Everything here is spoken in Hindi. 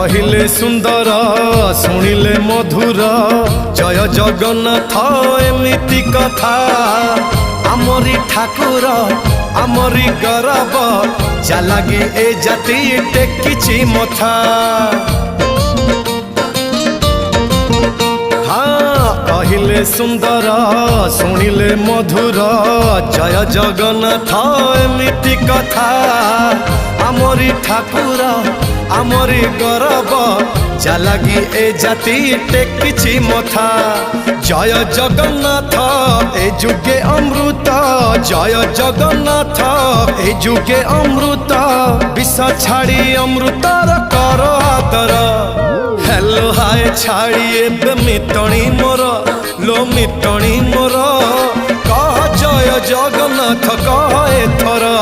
कहिले सुंदर शुणिले मधुर जय जगन्नाथ एमिति कथा आमरी ठाकुर आमरी गौरव जालागी ए जाति टेकिछि मथा। हाँ कहिले सुंदर शुणिले मधुर जय जगन्नाथ एमिति कथा आमरी ठाकुर आमरी गौरव जालागी ए जाति टेकिछि मथा। जय जगन्नाथ ए जुगे अमृत जय जगन्नाथ ए जुगे अमृत विष छाड़ी अमृतर कर आदर। हेलो हाय छाड़ी एबे मिटणी मोर लो मिटणी मोर कह जय जगन्नाथ कह एथर।